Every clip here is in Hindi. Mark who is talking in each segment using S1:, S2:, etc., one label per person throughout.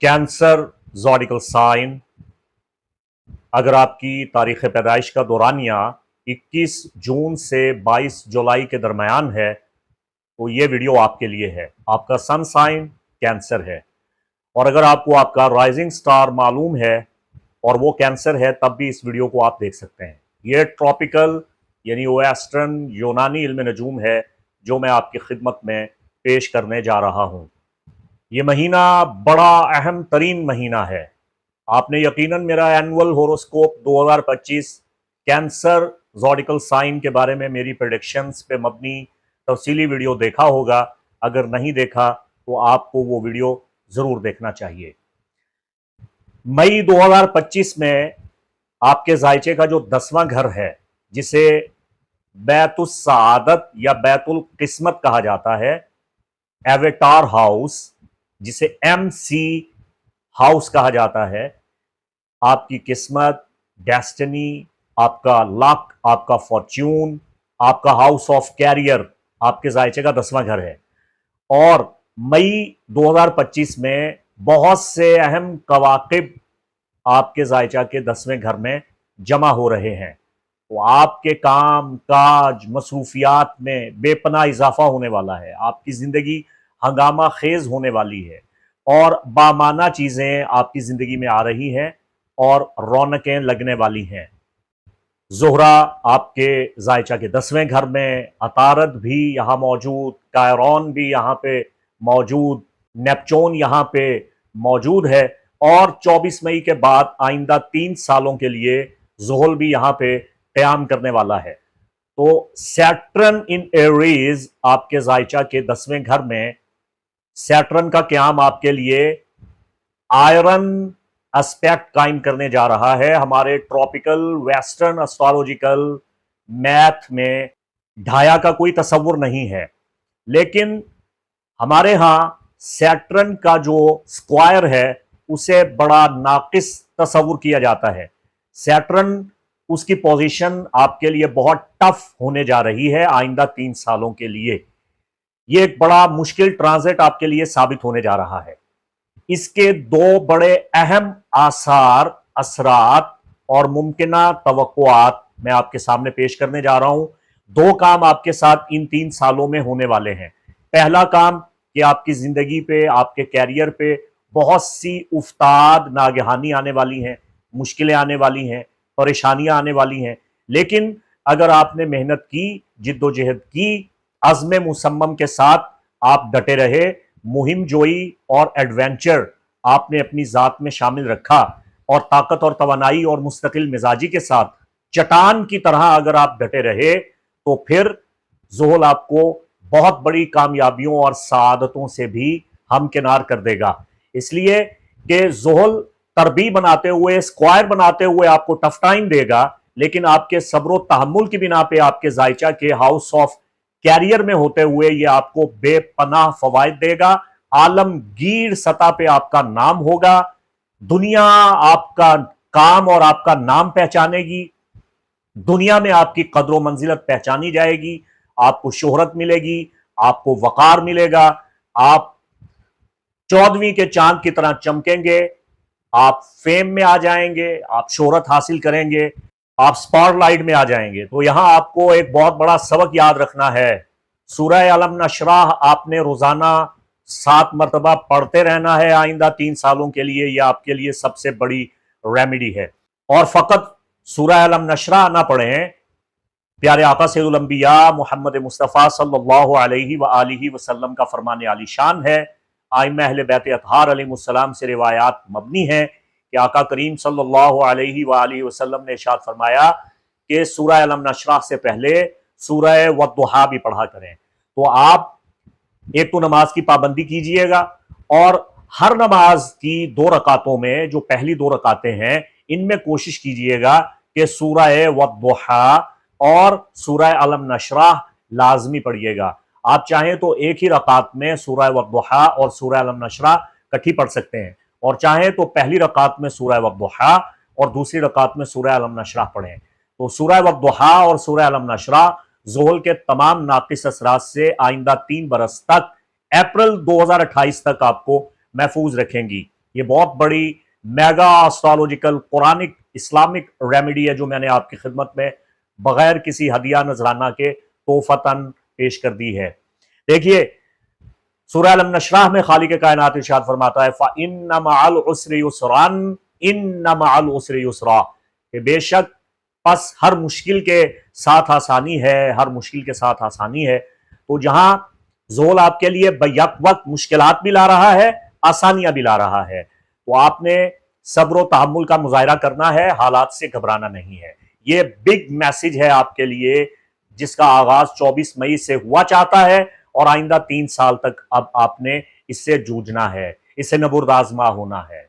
S1: Cancer ज़ोडिकल sign. अगर आपकी तारीख़ पैदाइश का दौरानिया 21 जून से 22 जुलाई के दरमियान है तो ये वीडियो आपके लिए है। आपका सन साइन कैंसर है और अगर आपको आपका राइजिंग स्टार मालूम है और वो कैंसर है तब भी इस वीडियो को आप देख सकते हैं। ये ट्रॉपिकल यानी वेस्टर्न यूनानी इल्म नजूम है जो मैं आपकी खिदमत में पेश करने जा रहा हूँ। ये महीना बड़ा अहम तरीन महीना है। आपने यकीनन मेरा एनुअल होरोस्कोप 2025 कैंसर ज़ोडिकल साइन के बारे में मेरी प्रेडिक्शंस पे मबनी तफसीली वीडियो देखा होगा। अगर नहीं देखा तो आपको वो वीडियो ज़रूर देखना चाहिए। मई 2025 में आपके जायचे का जो 10वां घर है जिसे बैतुस सआदत या बैतुल किस्मत कहा जाता है, एवेटार हाउस जिसे MC हाउस कहा जाता है, आपकी किस्मत, डेस्टिनी, आपका लक, आपका फॉर्च्यून, आपका हाउस ऑफ कैरियर आपके जायचे का 10वां घर है। और मई 2025 में बहुत से अहम कवाकिब आपके जायचा के 10वें घर में जमा हो रहे हैं। तो आपके काम काज मसरूफियात में बेपनाह इजाफा होने वाला है। आपकी जिंदगी हंगामा खेज होने वाली है और बामाना चीजें आपकी जिंदगी में आ रही हैं और रौनकें लगने वाली हैं। ज़ोहरा आपके जायचा के 10वें घर में, अतारद भी यहाँ मौजूद, कायरॉन भी यहाँ पे मौजूद, नेपचून यहाँ पे मौजूद है और 24 मई के बाद आइंदा 3 सालों के लिए ज़ुहल भी यहाँ पे क़याम करने वाला है। तो सैटर्न इन एरीज आपके जायचा के 10वें घर में सैटर्न का क़याम आपके लिए आयरन एस्पेक्ट कायम करने जा रहा है। हमारे ट्रॉपिकल वेस्टर्न एस्ट्रोलॉजिकल मैथ में ढाया का कोई तस्वुर नहीं है, लेकिन हमारे यहाँ सैटर्न का जो स्क्वायर है उसे बड़ा नाकिस तस्वुर किया जाता है। सैटर्न उसकी पोजीशन आपके लिए बहुत टफ होने जा रही है आइंदा 3 सालों के लिए। ये एक बड़ा मुश्किल ट्रांजिट आपके लिए साबित होने जा रहा है। इसके 2 बड़े अहम आसार, असरात और मुमकिना तवक्कुआत मैं आपके सामने पेश करने जा रहा हूं। 2 काम आपके साथ इन 3 सालों में होने वाले हैं। पहला काम कि आपकी जिंदगी पे, आपके कैरियर पे बहुत सी उफ्ताद नागहानी आने वाली हैं, मुश्किलें आने वाली हैं, परेशानियां आने वाली हैं। लेकिन अगर आपने मेहनत की, जिद्दोजहद की, अज़्म मुसम्मम के साथ आप डटे रहे, मुहिम जोई और एडवेंचर आपने अपनी ज़ात में शामिल रखा और ताकत और तवानाई और मुस्तकिल मिजाजी के साथ चट्टान की तरह अगर आप डटे रहे तो फिर ज़ुहल आपको बहुत बड़ी कामयाबियों और सआदतों से भी हमकिनार कर देगा। इसलिए कि ज़ुहल तरबी बनाते हुए, स्क्वायर बनाते हुए आपको टफ टाइम देगा, लेकिन आपके सब्र तहम्मुल की बिना पे आपके जायचा के हाउस ऑफ कैरियर में होते हुए ये आपको बेपनाह फवायद देगा। आलमगीर सतह पे आपका नाम होगा, दुनिया आपका काम और आपका नाम पहचानेगी, दुनिया में आपकी कदर मंजिलत पहचानी जाएगी, आपको शोहरत मिलेगी, आपको वकार मिलेगा, आप 14वीं के चांद की तरह चमकेंगे, आप फेम में आ जाएंगे, आप शोहरत हासिल करेंगे, आप स्पॉटलाइट में आ जाएंगे। तो यहां आपको एक बहुत बड़ा सबक याद रखना है। सूरह अलम नशराह आपने रोजाना 7 मरतबा पढ़ते रहना है आइंदा 3 सालों के लिए। यह आपके लिए सबसे बड़ी रेमेडी है। और फकत सूरह अलम नशराह ना पढ़ें, प्यारे आका सैयदुल अंबिया मोहम्मद मुस्तफ़ा सल्लल्लाहु अलैहि व आलिहि वसल्लम का फरमान आलीशान है, आइम्मा अहले बैत अतहार अलैहिमुस्सलाम से रिवायात मबनी है कि आका करीम सल्लल्लाहु अलैहि व आलिहि वसल्लम ने इरशाद फरमाया कि सूरह अलम नशराह से पहले सूरह वद्दुहा भी पढ़ा करें। तो आप एक तो नमाज की पाबंदी कीजिएगा और हर नमाज की 2 रकातों में जो पहली 2 रकातें हैं इनमें कोशिश कीजिएगा कि सूरह वद्दुहा और सूरह अलम नशराह लाजमी पढ़िएगा। आप चाहें तो एक ही रकात में सूरह वद्दुहा और सूरह अलम नशराह इकट्ठी पढ़ सकते हैं, और चाहे तो पहली रकात में सूरह वद्दुहा और दूसरी रकात में सूरह अलम नशराह पढ़ें। तो सूरह वद्दुहा और सूरह अलम नशराह ज़ुहल के तमाम नाकिस असरात से आइंदा 3 बरस तक, अप्रैल 2028 तक आपको महफूज रखेंगी। ये बहुत बड़ी mega astrological Quranic Islamic remedy है जो मैंने आपकी खिदमत में बगैर किसी हदिया नजराना के तोहफतन पेश कर दी है। देखिए, सूरह अलम नशराह में खालिक कायनात इरशाद फरमाता है, फ़इन्न मअल उसरि युसरन इन्न मअल उसरि युसरा, कि बेशक बस हर मुश्किल के साथ आसानी है, हर मुश्किल के साथ आसानी है। तो जहां जोल आपके लिए बैक वक्त मुश्किलात भी ला रहा है, आसानियां भी ला रहा है, तो आपने सब्र व तहम्मुल का मुजाहिरा करना है, हालात से घबराना नहीं है। ये बिग मैसेज है आपके लिए, जिसका आगाज 24 मई से हुआ चाहता है और आइंदा 3 साल तक अब आपने इससे जूझना है, इससे नबुर्दाजमा होना है।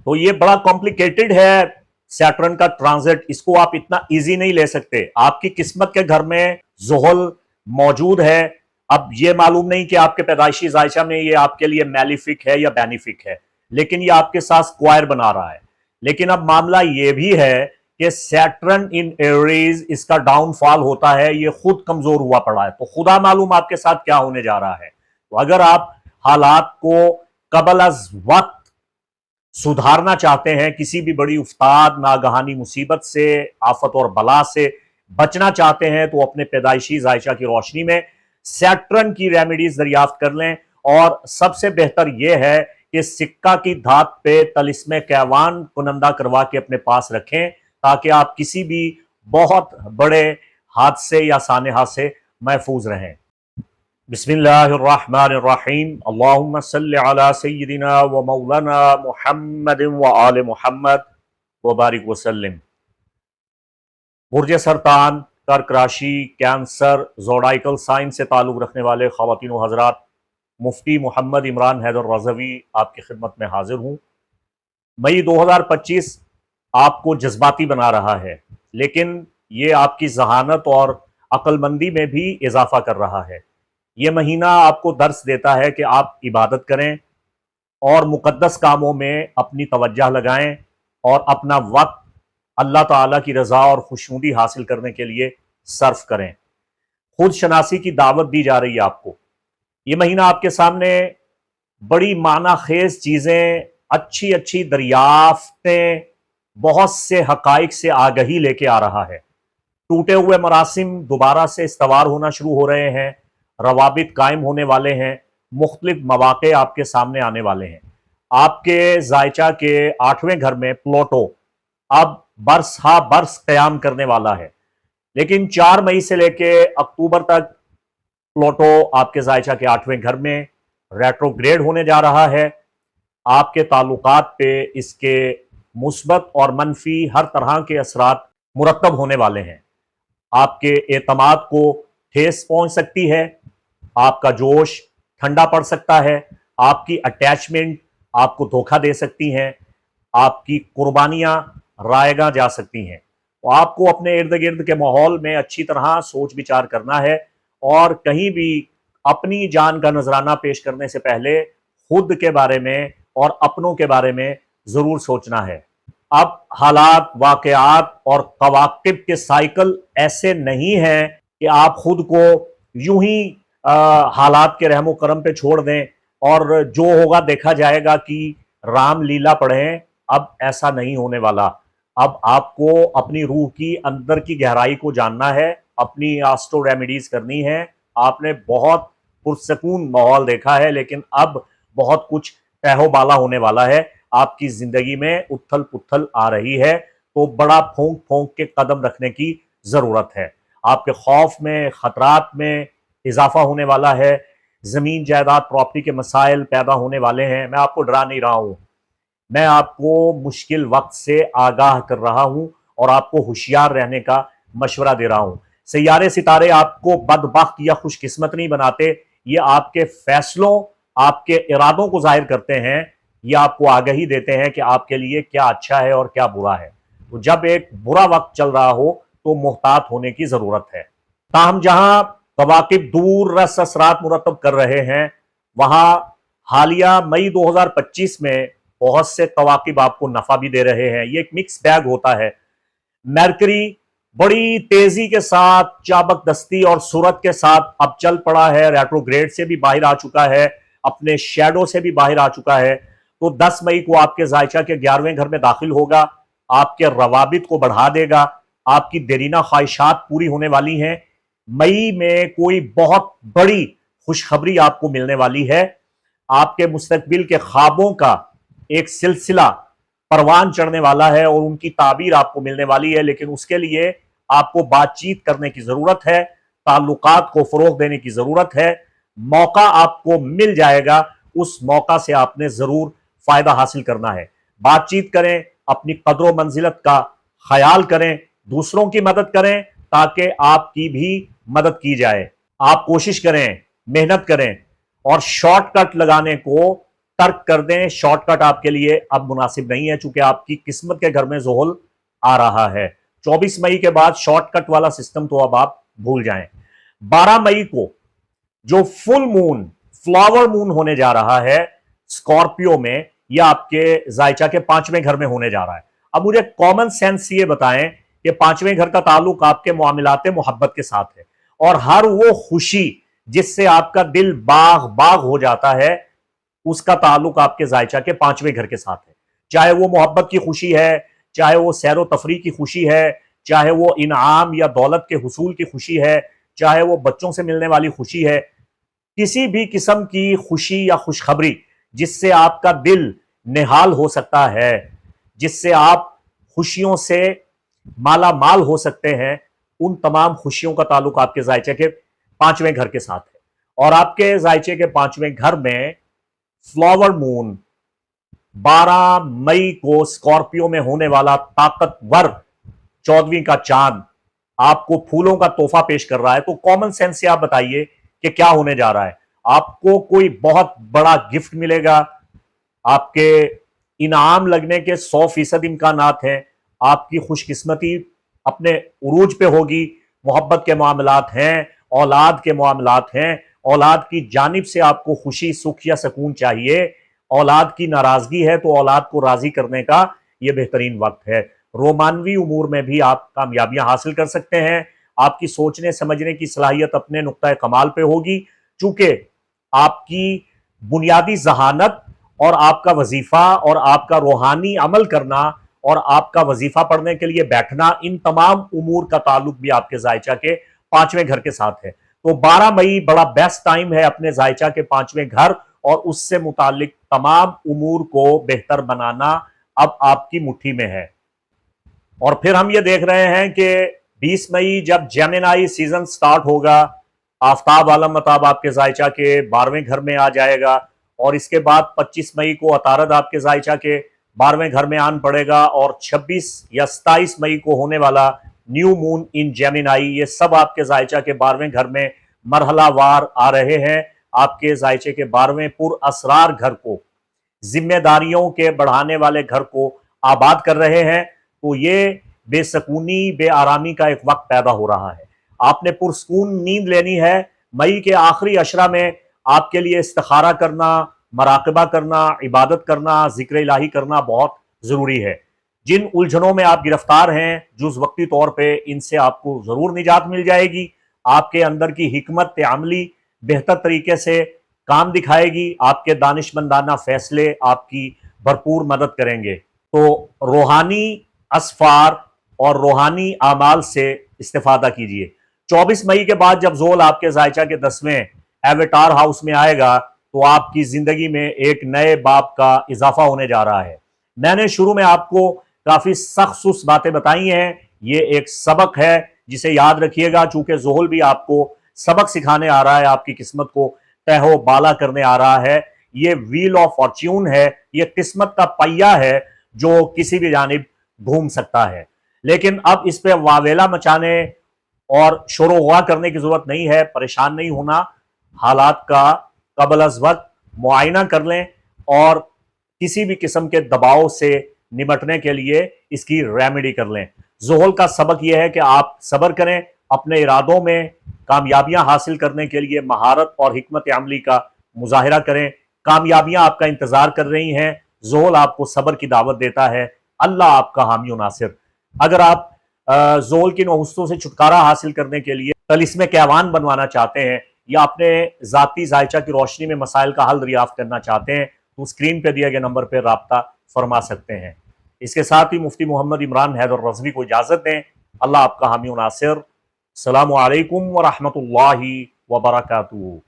S1: तो ये बड़ा कॉम्प्लिकेटेड है सैटर्न का ट्रांजिट, इसको आप इतना इजी नहीं ले सकते। आपकी किस्मत के घर में ज़ोहल मौजूद है। अब ये मालूम नहीं कि आपके पैदाइशी जायशा में ये आपके लिए मैलिफिक है या बेनिफिक है, लेकिन ये आपके साथ स्क्वायर बना रहा है। लेकिन अब मामला ये भी है कि सैटर्न इन एरीज, इसका डाउनफॉल होता है, ये खुद कमजोर हुआ पड़ा है। तो खुदा मालूम आपके साथ क्या होने जा रहा है। तो अगर आप हालात को कबल अज वक्त सुधारना चाहते हैं, किसी भी बड़ी उफ्ताद नागहानी मुसीबत से, आफत और बला से बचना चाहते हैं, तो अपने पैदाइशी जायशा की रोशनी में सैटर्न की रेमेडीज दरियाफ्त कर लें। और सबसे बेहतर यह है कि सिक्का की धात पे तलिस्मे कैवान कुनंदा करवा के अपने पास रखें, ताकि आप किसी भी बहुत बड़े हादसे या सानेहा से महफूज रहें। बिस्मिल्लाहिर्रहमानिर्रहीम, अल्लाहुम्मा सल्लि अला सय्यिदिना व मौलाना मुहम्मद व आले मुहम्मद व बारिक वसल्लम। बुर्ज सरतान, कर्क राशि, कैंसर, ज़ोडाइकल साइन से ताल्लुक़ रखने वाले ख़वातीन व हज़रात, मुफ्ती मोहम्मद इमरान हैदर रज़वी आपकी खिदमत में हाजिर हूँ। मई 2025 आपको जज्बाती बना रहा है, लेकिन ये आपकी जहानत और अक्लमंदी में भी इजाफा कर रहा है। ये महीना आपको दर्स देता है कि आप इबादत करें और मुक़द्दस कामों में अपनी तवज्जो लगाएं और अपना वक्त अल्लाह ताला की रज़ा और खुशनुदी हासिल करने के लिए सर्फ करें। खुद शनासी की दावत दी जा रही है आपको। ये महीना आपके सामने बड़ी माना खेज चीज़ें, अच्छी अच्छी दरियाफ्तें, बहुत से हकाइक से आगही लेके आ रहा है। टूटे हुए मरासिम दोबारा से इस्तवार होना शुरू हो रहे हैं, रवाबित कायम होने वाले हैं, मुख्तलिफ मवाक़े आपके सामने आने वाले हैं। आपके जायचा के 8वें घर में प्लूटो अब बरस हा बरस क़याम करने वाला है, लेकिन 4 मई से लेके अक्टूबर तक प्लूटो आपके जायचा के 8वें घर में रेट्रोग्रेड होने जा रहा है। आपके ताल्लुकात पे इसके मुस्बत और मनफी हर तरह के असरात मुरतब होने वाले हैं। आपके एतमाद को ठेस पहुंच सकती है, आपका जोश ठंडा पड़ सकता है, आपकी अटैचमेंट आपको धोखा दे सकती हैं, आपकी कुर्बानियां रायगा जा सकती हैं। तो आपको अपने इर्द गिर्द के माहौल में अच्छी तरह सोच विचार करना है और कहीं भी अपनी जान का नजराना पेश करने से पहले खुद के बारे में और अपनों के बारे में जरूर सोचना है। अब हालात, वाकयात और कवाकिब के साइकिल ऐसे नहीं हैं कि आप खुद को यूं ही हालात के रहमो करम पे छोड़ दें और जो होगा देखा जाएगा कि राम लीला पढ़ें। अब ऐसा नहीं होने वाला। अब आपको अपनी रूह की अंदर की गहराई को जानना है, अपनी एस्ट्रो रेमेडीज करनी है। आपने बहुत पुरसकून माहौल देखा है, लेकिन अब बहुत कुछ तहोबाला होने वाला है। आपकी जिंदगी में उथल पुथल आ रही है, तो बड़ा फोंक फोंक के कदम रखने की जरूरत है। आपके खौफ में, खतरात में इजाफा होने वाला है। जमीन जायदाद प्रॉपर्टी के मसाइल पैदा होने वाले हैं। मैं आपको डरा नहीं रहा हूं, मैं आपको मुश्किल वक्त से आगाह कर रहा हूं और आपको होशियार रहने का मशवरा दे रहा हूं। सैयारे सितारे आपको बदबख्त या खुशकिस्मत नहीं बनाते, ये आपके फैसलों, आपके इरादों को जाहिर करते हैं। ये आपको आगाही देते हैं कि आपके लिए क्या अच्छा है और क्या बुरा है। तो जब एक बुरा वक्त चल रहा हो तो मुहतात होने की जरूरत है। ताहम जहां कवाकिब दूर रस असरात मुरतब कर रहे हैं, वहां हालिया मई 2025 में बहुत से कवाकिब आपको नफा भी दे रहे हैं। ये एक मिक्स बैग होता है। मरकरी बड़ी तेजी के साथ, चाबक दस्ती और सूरत के साथ अब चल पड़ा है, रेट्रोग्रेड से भी बाहर आ चुका है, अपने शेडो से भी बाहर आ चुका है। तो 10 मई को आपके जायचा के 11वें घर में दाखिल होगा, आपके रवाबित को बढ़ा देगा, आपकी देरीना ख्वाहिशात पूरी होने वाली हैं। मई में कोई बहुत बड़ी खुशखबरी आपको मिलने वाली है। आपके मुस्तकबिल के ख्वाबों का एक सिलसिला परवान चढ़ने वाला है और उनकी ताबीर आपको मिलने वाली है, लेकिन उसके लिए आपको बातचीत करने की जरूरत है, ताल्लुकात को फरोग देने की जरूरत है। मौका आपको मिल जाएगा, उस मौका से आपने जरूर फायदा हासिल करना है। बातचीत करें, अपनी कदर मंजिलत का ख्याल करें, दूसरों की मदद करें ताकि आपकी भी मदद की जाए। आप कोशिश करें, मेहनत करें और शॉर्टकट लगाने को तर्क कर दें। शॉर्टकट आपके लिए अब मुनासिब नहीं है, चूंकि आपकी किस्मत के घर में ज़ोहल आ रहा है। 24 मई के बाद शॉर्टकट वाला सिस्टम तो अब आप भूल जाएं। 12 मई को जो फुल मून, फ्लावर मून होने जा रहा है स्कॉर्पियो में, यह आपके जायचा के 5वें घर में होने जा रहा है। अब मुझे कॉमन सेंस ये बताएं कि 5वें घर का ताल्लुक आपके मामलाते मोहब्बत के साथ है और हर वो खुशी जिससे आपका दिल बाग बाग हो जाता है, उसका ताल्लुक आपके जायचा के 5वें घर के साथ है। चाहे वो मोहब्बत की खुशी है, चाहे वो सैरो तफरी की खुशी है, चाहे वो इनाम या दौलत के हुसूल की खुशी है, चाहे वो बच्चों से मिलने वाली खुशी है, किसी भी किस्म की खुशी या खुशखबरी जिससे आपका दिल निहाल हो सकता है, जिससे आप खुशियों से माला माल हो सकते हैं, उन तमाम खुशियों का ताल्लुक आपके जायचे के 5वें घर के साथ है। और आपके जायचे के 5वें घर में फ्लावर मून 12 मई को स्कॉर्पियो में होने वाला ताकतवर 14वीं का चांद आपको फूलों का तोहफा पेश कर रहा है। तो कॉमन सेंस से आप बताइए कि क्या होने जा रहा है। आपको कोई बहुत बड़ा गिफ्ट मिलेगा, आपके इनाम लगने के 100% इम्कानात हैं, आपकी खुशकिस्मती अपने उरूज पे होगी, मोहब्बत के मामलात हैं, औलाद के मामलात हैं, औलाद की जानिब से आपको खुशी, सुख या सुकून चाहिए, औलाद की नाराजगी है तो औलाद को राजी करने का यह बेहतरीन वक्त है। रोमानवी उमूर में भी आप कामयाबियां हासिल कर सकते हैं। आपकी सोचने समझने की सलाहियत अपने नुक्ता कमाल पे होगी, चूंकि आपकी बुनियादी जहानत और आपका वजीफा और आपका रूहानी अमल करना और आपका वजीफा पढ़ने के लिए बैठना, इन तमाम उमूर का ताल्लुक भी आपके जायचा के 5वें घर के साथ है। तो 12 मई बड़ा बेस्ट टाइम है अपने जायचा के 5वें घर और उससे मुतालिक तमाम उमूर को बेहतर बनाना अब आपकी मुट्ठी में है। और फिर हम ये देख रहे हैं कि 20 मई जब जेमिनाई सीजन स्टार्ट होगा, आफ्ताब आलम मताब आपके जायचा के 12वें घर में आ जाएगा और इसके बाद 25 मई को अतारद आपके जायचा के 12वें घर में आन पड़ेगा और 26 या 27 मई को होने वाला न्यू मून इन जेमिनाई, ये सब आपके जायचा के 12वें घर में मरहलावार आ रहे हैं। आपके जायचे के 12वें पुर असरार घर को, जिम्मेदारियों के बढ़ाने वाले घर को आबाद कर रहे हैं। तो ये बेसकूनी, बेआरामी का एक वक्त पैदा हो रहा है। आपने पुरसकून नींद लेनी है। मई के आखिरी अशरा में आपके लिए इस्तिखारा करना, मराकबा करना, इबादत करना, जिक्र इलाही करना बहुत जरूरी है। जिन उलझनों में आप गिरफ्तार हैं जुज वक्ती तौर पे, इनसे आपको जरूर निजात मिल जाएगी। आपके अंदर की हिकमत अमली बेहतर तरीके से काम दिखाएगी। आपके दानिशमंदाना फैसले आपकी भरपूर मदद करेंगे। तो रूहानी असफार और रूहानी आमाल से इस्तेफादा कीजिए। 24 मई के बाद जब जोल आपके जायचा के 10वें एवेटार हाउस में आएगा तो आपकी जिंदगी में एक नए बाब का इजाफा होने जा रहा है। मैंने शुरू में आपको काफी सख्त बातें बताई हैं, ये एक सबक है जिसे याद रखिएगा, चूंकि जोहल भी आपको सबक सिखाने आ रहा है, आपकी किस्मत को तहो बाला करने आ रहा है। ये व्हील ऑफ फॉर्च्यून है, ये किस्मत का पहिया है जो किसी भी जानिब घूम सकता है। लेकिन अब इस पे वावेला मचाने और शोर गुआ करने की जरूरत नहीं है। परेशान नहीं होना, हालात का कबल अज वक्त मुआयना कर लें और किसी भी किस्म के दबाव से निपटने के लिए इसकी रेमेडी कर लें। जोहल का सबक यह है कि आप सब्र करें, अपने इरादों में कामयाबियां हासिल करने के लिए महारत और हिकमत अमली का मुजाहिरा करें। कामयाबियां आपका इंतजार कर रही हैं। जोहल आपको सब्र की दावत देता है। अल्लाह आपका हामी नासिर। अगर आप जोहल की नहुस्तों से छुटकारा हासिल करने के लिए तलिस्मे कैवान बनवाना चाहते हैं या अपने जाती जायचा की रोशनी में मसाइल का हल दरियाफ्त करना चाहते हैं तो स्क्रीन पे दिए गए नंबर पर रब्ता फरमा सकते हैं। इसके साथ ही मुफ्ती मोहम्मद इमरान हैदर रज़वी को इजाज़त दें। अल्लाह आपका हामी व नासिर। अस्सलामु अलैकुम व रहमतुल्लाहि व बरकातुहू।